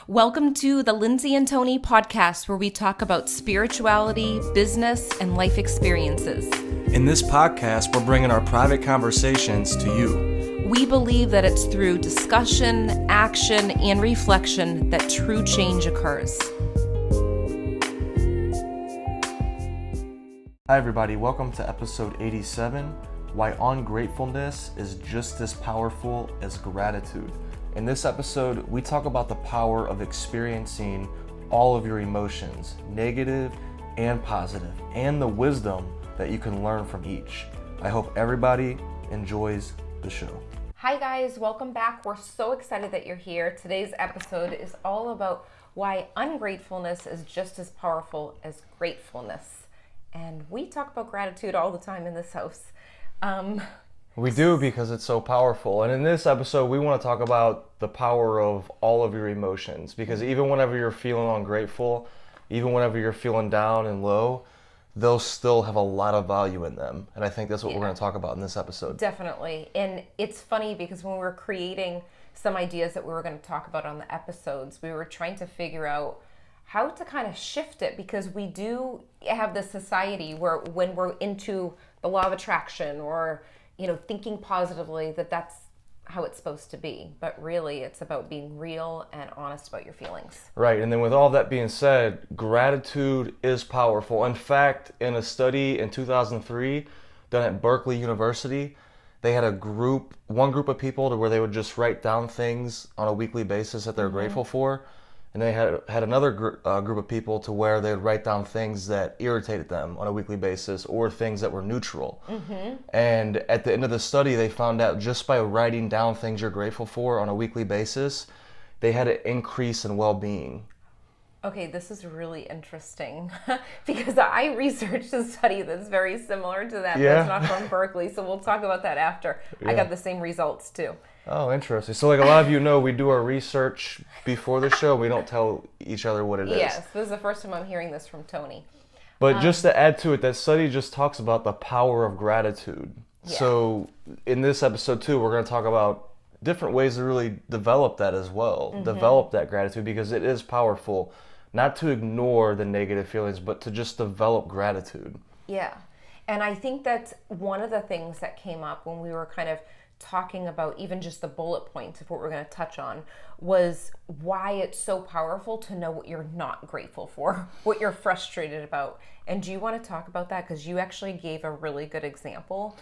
Welcome to the Lindsay and Tony podcast, where we talk about spirituality, business, and life experiences. In this podcast, we're bringing our private conversations to you. We believe that it's through discussion, action, and reflection that true change occurs. Hi everybody, welcome to episode 87, Why Ungratefulness is Just as Powerful as Gratitude. In this episode, we talk about the power of experiencing all of your emotions, negative and positive, and the wisdom that you can learn from each. I hope everybody enjoys the show. Hi guys, welcome back. We're so excited that you're here. Today's episode is all about why ungratefulness is just as powerful as gratefulness. And we talk about gratitude all the time in this house. We do, because it's so powerful. And in this episode, we want to talk about the power of all of your emotions. Because even whenever you're feeling ungrateful, even whenever you're feeling down and low, they'll still have a lot of value in them. And I think that's what we're going to talk about in this episode. Definitely. And it's funny because when we were creating some ideas that we were going to talk about on the episodes, we were trying to figure out how to kind of shift it, because we do have this society where when we're into the law of attraction or thinking positively, that's how it's supposed to be. But really, it's about being real and honest about your feelings. Right. And then with all that being said, gratitude is powerful. In fact, in a study in 2003 done at Berkeley University, they had one group of people to where they would just write down things on a weekly basis that they're grateful for. And they had another group of people to where they would write down things that irritated them on a weekly basis or things that were neutral. And at the end of the study, they found out just by writing down things you're grateful for on a weekly basis, they had an increase in well-being. Okay, this is really interesting because I researched a study that's very similar to that. Yeah. That's not from Berkeley, so we'll talk about that after. Yeah. I got the same results too. Oh, interesting. So like a lot of you know, we do our research before the show. We don't tell each other what it is. Yes, this is the first time I'm hearing this from Tony. But just to add to it, that study just talks about the power of gratitude. Yeah. So in this episode too, we're going to talk about different ways to really develop that as well. Develop that gratitude, because it is powerful. Not to ignore the negative feelings, but to just develop gratitude. Yeah. And I think that's one of the things that came up when we were kind of talking about even just the bullet points of what we're going to touch on, was why it's so powerful to know what you're not grateful for, what you're frustrated about. And do you want to talk about that? Because you actually gave a really good example.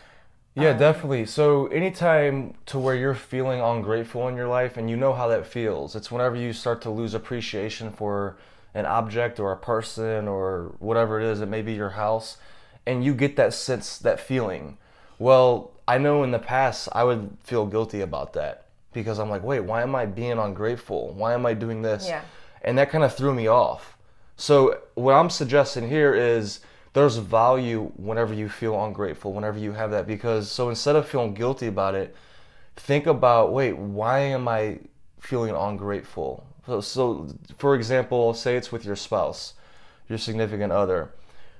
Yeah, definitely. So anytime to where you're feeling ungrateful in your life, and you know how that feels, it's whenever you start to lose appreciation for an object or a person or whatever it is, it may be your house, and you get that sense, that feeling. Well, I know in the past I would feel guilty about that, because I'm like, wait, why am I being ungrateful? Why am I doing this? Yeah. And that kind of threw me off. So what I'm suggesting here is there's value whenever you feel ungrateful, whenever you have that, because so instead of feeling guilty about it, think about, wait, why am I feeling ungrateful? So for example, say it's with your spouse, your significant other.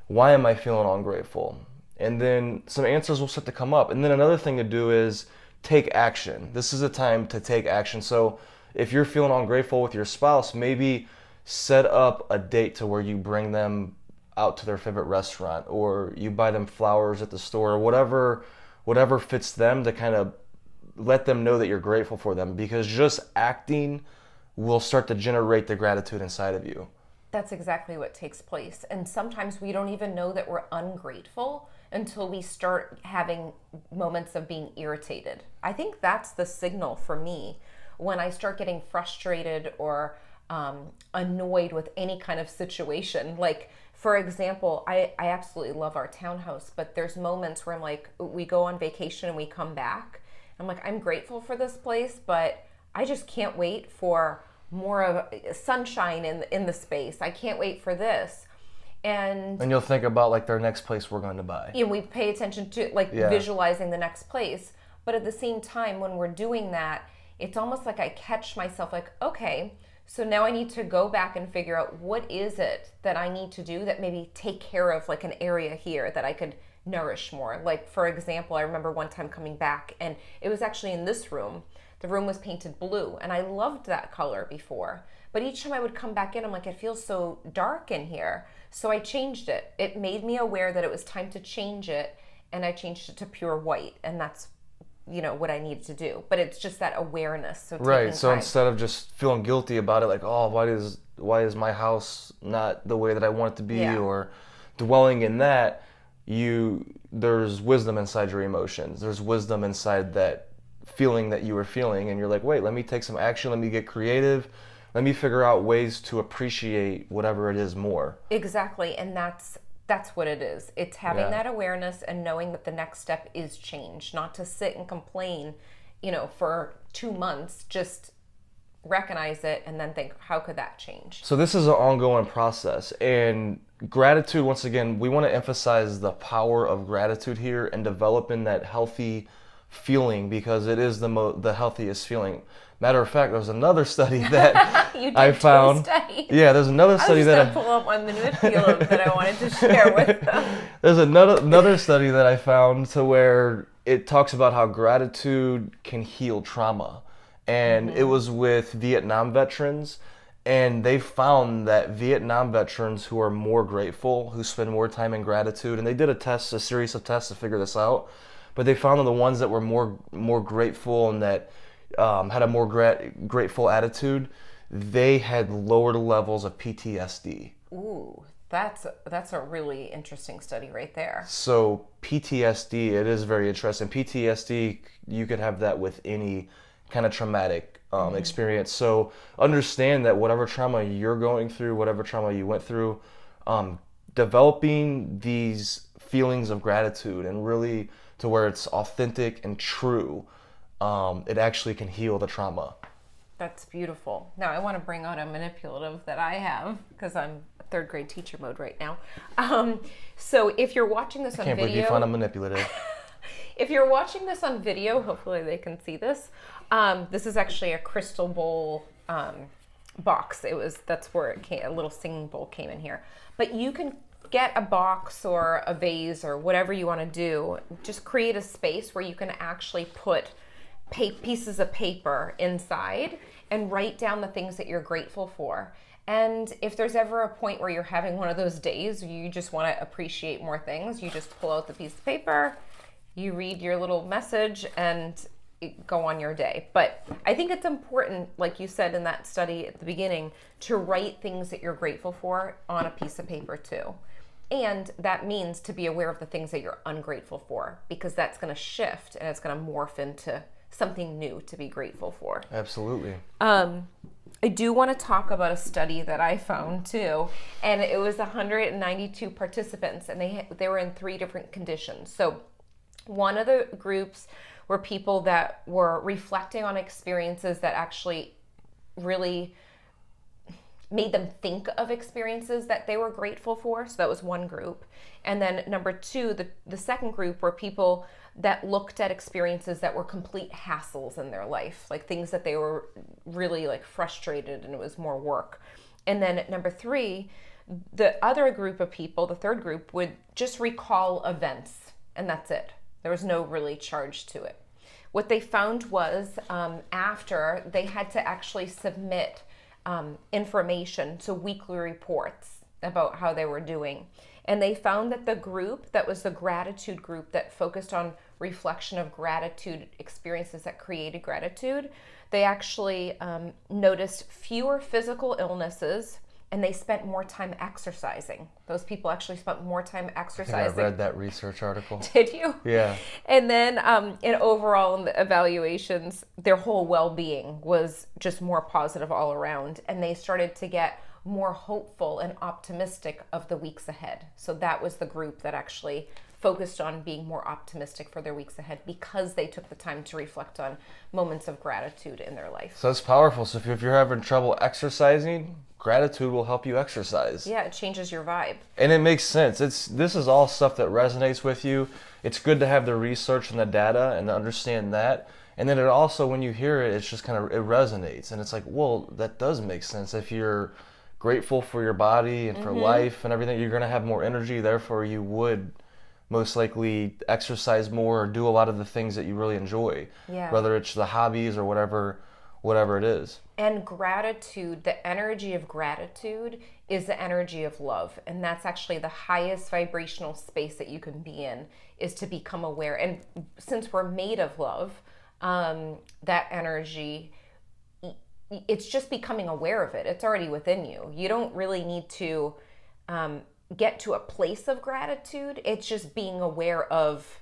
Why am I feeling ungrateful? And then some answers will start to come up. And then another thing to do is take action. This is a time to take action. So if you're feeling ungrateful with your spouse, maybe set up a date to where you bring them out to their favorite restaurant, or you buy them flowers at the store, or whatever fits them, to kind of let them know that you're grateful for them, because just acting will start to generate the gratitude inside of you. That's exactly what takes place. And sometimes we don't even know that we're ungrateful until we start having moments of being irritated. I think that's the signal for me when I start getting frustrated or annoyed with any kind of situation. Like, for example, I absolutely love our townhouse, but there's moments where I'm like, we go on vacation and we come back. I'm like, I'm grateful for this place, but I just can't wait for more of sunshine in the space. I can't wait for this. And you'll think about like their next place we're going to buy. Yeah, we pay attention to visualizing the next place. But at the same time, when we're doing that, it's almost like I catch myself like, okay, so now I need to go back and figure out what is it that I need to do that maybe take care of like an area here that I could nourish more. Like, for example, I remember one time coming back, and it was actually in this room. the room was painted blue, and I loved that color before. But each time I would come back in, I'm like, it feels so dark in here. So I changed it. It made me aware that it was time to change it, and I changed it to pure white, and that's what I needed to do. But it's just that awareness. So Right. So time. instead of just feeling guilty about it, like, oh, why is my house not the way that I want it to be, or dwelling in that, there's wisdom inside your emotions. There's wisdom inside that feeling that you were feeling, and you're like, wait, let me take some action. Let me get creative. Let me figure out ways to appreciate whatever it is more. Exactly, and that's what it is. It's having that awareness and knowing that the next step is change, not to sit and complain, for 2 months. Just recognize it and then think, how could that change? So this is an ongoing process, and gratitude, once again, we want to emphasize the power of gratitude here and developing that healthy feeling, because it is the healthiest feeling. Matter of fact, there's another study that I found. Yeah, there's another study that I pull up one manipulative that I wanted to share with them. There's another study that I found to where it talks about how gratitude can heal trauma, and it was with Vietnam veterans, and they found that Vietnam veterans who are more grateful, who spend more time in gratitude, and they did a series of tests to figure this out, but they found that the ones that were more grateful and that had a more grateful attitude, they had lower levels of PTSD. Ooh, that's a really interesting study right there. So PTSD, it is very interesting. PTSD, you could have that with any kind of traumatic experience. So understand that whatever trauma you're going through, whatever trauma you went through, developing these feelings of gratitude and really to where it's authentic and true, it actually can heal the trauma. That's beautiful. Now I want to bring on a manipulative that I have, because I'm third grade teacher mode right now. So if you're watching this on video, I can't believe you found a manipulative. If you're watching this on video, hopefully they can see this. This is actually a crystal bowl box. That's where it came. A little singing bowl came in here. But you can get a box or a vase or whatever you want to do. Just create a space where you can actually put pieces of paper inside and write down the things that you're grateful for. And if there's ever a point where you're having one of those days where you just want to appreciate more things, you just pull out the piece of paper, you read your little message, and go on your day. But I think it's important, like you said in that study at the beginning, to write things that you're grateful for on a piece of paper too. And that means to be aware of the things that you're ungrateful for, because that's going to shift and it's going to morph into something new to be grateful for. Absolutely. I do want to talk about a study that I found too, and it was 192 participants, and they were in 3 different conditions. So one of the groups were people that were reflecting on experiences that actually really made them think of experiences that they were grateful for. So that was one group. And then number 2, the second group were people that looked at experiences that were complete hassles in their life, like things that they were really like frustrated and it was more work. And then number 3, the other group of people, the third group, would just recall events, and that's it. There was no really charge to it. What they found was after they had to actually submit information, so weekly reports about how they were doing. And they found that the group that was the gratitude group that focused on reflection of gratitude experiences that created gratitude, they actually noticed fewer physical illnesses, and they spent more time exercising. Those people actually spent more time exercising. I think I read that research article. Did you? Yeah. And then in overall in the evaluations, their whole well-being was just more positive all around, and they started to get more hopeful and optimistic of the weeks ahead. So that was the group that actually focused on being more optimistic for their weeks ahead, because they took the time to reflect on moments of gratitude in their life. So it's powerful. So if you're having trouble exercising, gratitude will help you exercise. Yeah, it changes your vibe. And it makes sense. This is all stuff that resonates with you. It's good to have the research and the data and to understand that. And then it also, when you hear it, it's just kind of, it resonates. And it's like, well, that does make sense. If you're grateful for your body and for life and everything, you're going to have more energy. Therefore, you would most likely exercise more or do a lot of the things that you really enjoy, Yeah. whether it's the hobbies or whatever it is. And gratitude, the energy of gratitude is the energy of love. And that's actually the highest vibrational space that you can be in, is to become aware. And since we're made of love, that energy, it's just becoming aware of it. It's already within you. You don't really need to get to a place of gratitude. It's just being aware of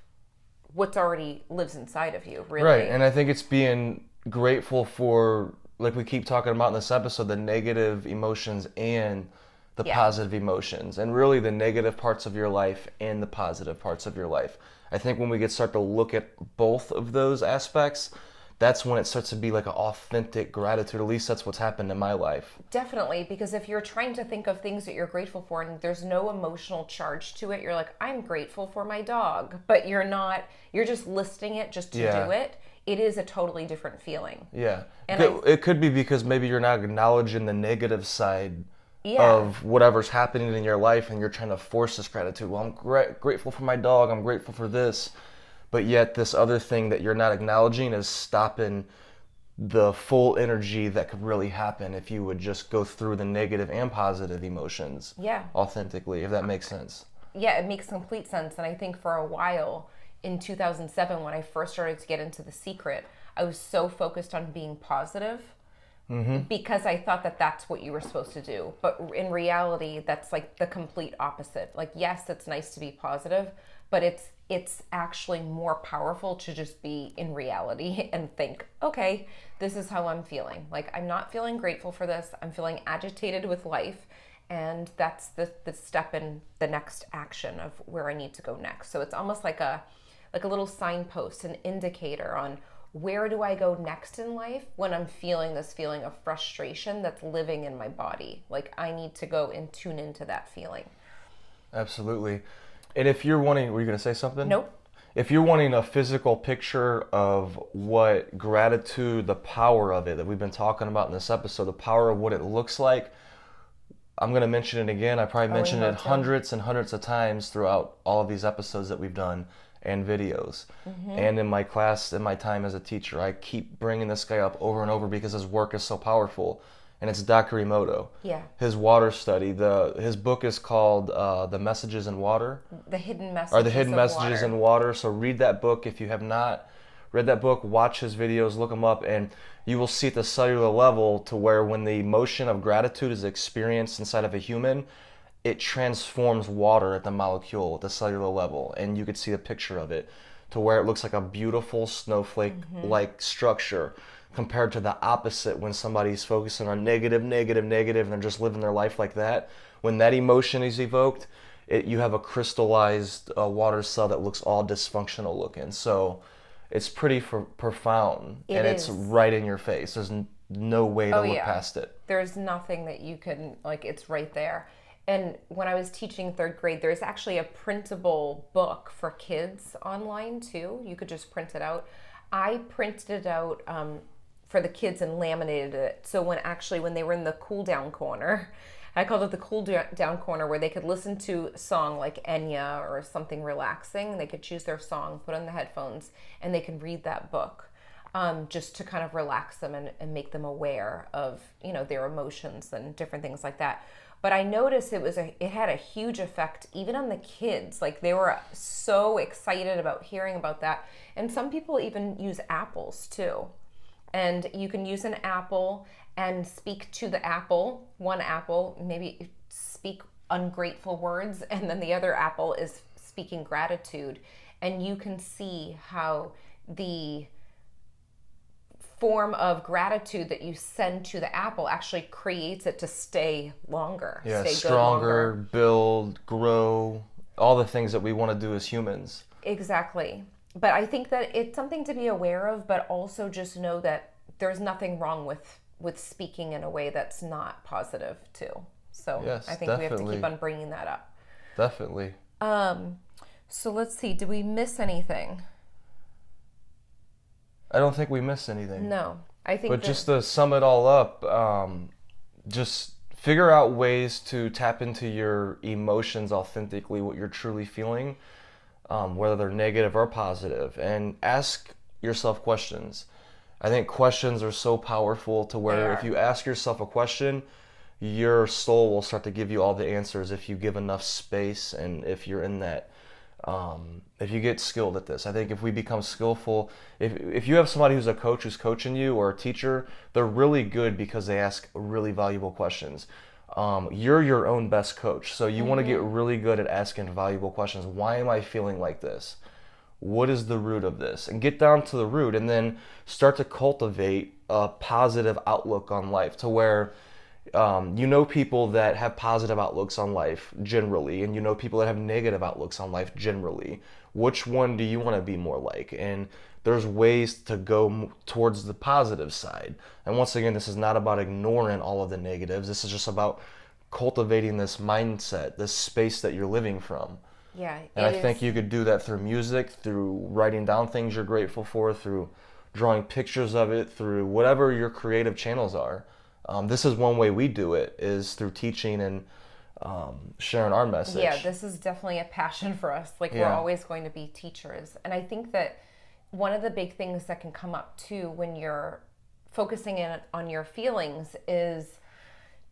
what's already lives inside of you, really. Right, and I think it's being grateful for, like we keep talking about in this episode, the negative emotions and the positive emotions, and really the negative parts of your life and the positive parts of your life. I think when we start to look at both of those aspects, that's when it starts to be like an authentic gratitude. At least that's what's happened in my life. Definitely, because if you're trying to think of things that you're grateful for and there's no emotional charge to it, you're like, I'm grateful for my dog, but you're not, you're just listing it just to do it. It is a totally different feeling. Yeah. And it could be because maybe you're not acknowledging the negative side of whatever's happening in your life, and you're trying to force this gratitude. Well, I'm grateful for my dog, I'm grateful for this. But yet this other thing that you're not acknowledging is stopping the full energy that could really happen if you would just go through the negative and positive emotions authentically, if that makes sense. Yeah, it makes complete sense. And I think for a while in 2007, when I first started to get into The Secret, I was so focused on being positive because I thought that that's what you were supposed to do. But in reality, that's like the complete opposite. Like, yes, it's nice to be positive, but it's actually more powerful to just be in reality and think, okay, this is how I'm feeling. Like, I'm not feeling grateful for this. I'm feeling agitated with life. And that's the step in the next action of where I need to go next. So it's almost like a little signpost, an indicator on where do I go next in life when I'm feeling this feeling of frustration that's living in my body. Like, I need to go and tune into that feeling. Absolutely. And if you're wanting, were you going to say something? Nope. If you're wanting a physical picture of what gratitude, the power of it that we've been talking about in this episode, the power of what it looks like, I'm going to mention it again. I probably mentioned it hundreds and hundreds of times throughout all of these episodes that we've done and videos. And in my class, in my time as a teacher, I keep bringing this guy up over and over because his work is so powerful. And it's Dr. Emoto. Yeah. His water study. His book is called The Messages in Water. The Hidden Messages Or The Hidden Messages in Water. So read that book. If you have not read that book, watch his videos, look them up, and you will see at the cellular level to where when the emotion of gratitude is experienced inside of a human, it transforms water at the molecule, at the cellular level. And you could see a picture of it to where it looks like a beautiful snowflake-like structure, compared to the opposite when somebody's focusing on negative, and they're just living their life like that. When that emotion is evoked, you have a crystallized water cell that looks all dysfunctional looking. So it's pretty profound, and it's right in your face. There's no way to look past it. There's nothing that you can, like, it's right there. And when I was teaching third grade, there's actually a printable book for kids online too. You could just print it out. I printed it out for the kids and laminated it. So when they were in the cool down corner, I called it the cool down corner, where they could listen to a song like Enya or something relaxing. They could choose their song, put on the headphones, and they can read that book just to kind of relax them and make them aware of, their emotions and different things like that. But I noticed it had a huge effect even on the kids. Like, they were so excited about hearing about that. And some people even use apples too. And you can use an apple and speak to the apple, one apple, maybe speak ungrateful words, and then the other apple is speaking gratitude. And you can see how the form of gratitude that you send to the apple actually creates it to stay longer. Yeah, stay stronger, build, grow, all the things that we want to do as humans. Exactly. But I think that it's something to be aware of, but also just know that there's nothing wrong with speaking in a way that's not positive too. So yes, I think definitely. we have to keep on bringing that up. Definitely. So let's see. Did we miss anything? I don't think we missed anything. No, I think. But just to sum it all up, just figure out ways to tap into your emotions authentically, what you're truly feeling. whether they're negative or positive, and ask yourself questions. I think questions are so powerful to where if you ask yourself a question, your soul will start to give you all the answers if you give enough space and if you're in that, if you get skilled at this. I think if we become skillful, if you have somebody who's a coach who's coaching you or a teacher, they're really good because they ask really valuable questions. You're your own best coach, so you want to get really good at asking valuable questions. Why am I feeling like this? What is the root of this? And get down to the root, and then start to cultivate a positive outlook on life to where people that have positive outlooks on life generally, and people that have negative outlooks on life generally. Which one do you want to be more like? And there's ways to go towards the positive side. And once again, this is not about ignoring all of the negatives. This is just about cultivating this mindset, this space that you're living from. Yeah. And I think you could do that through music, through writing down things you're grateful for, through drawing pictures of it, through whatever your creative channels are. This is one way we do it, is through teaching and sharing our message. Yeah, this is definitely a passion for us. We're always going to be teachers. And I think that one of the big things that can come up too when you're focusing in on your feelings is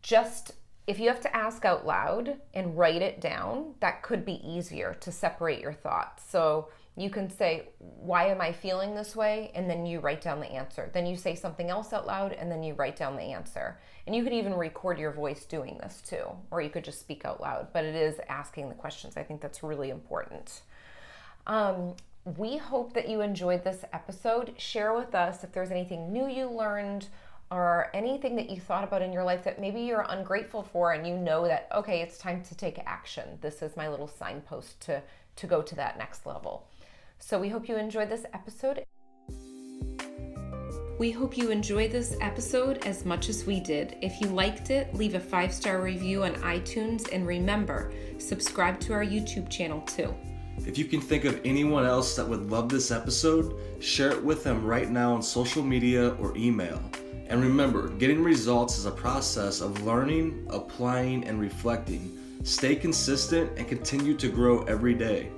just, if you have to ask out loud and write it down, that could be easier to separate your thoughts. So you can say, why am I feeling this way? And then you write down the answer. Then you say something else out loud, and then you write down the answer. And you could even record your voice doing this too, or you could just speak out loud. But it is asking the questions. I think that's really important. We hope that you enjoyed this episode. Share with us if there's anything new you learned or anything that you thought about in your life that maybe you're ungrateful for, and you know that, okay, it's time to take action. This is my little signpost to go to that next level. So we hope you enjoyed this episode. We hope you enjoyed this episode as much as we did. If you liked it, leave a 5-star review on iTunes, and remember, subscribe to our YouTube channel too. If you can think of anyone else that would love this episode, share it with them right now on social media or email. And remember, getting results is a process of learning, applying, and reflecting. Stay consistent and continue to grow every day.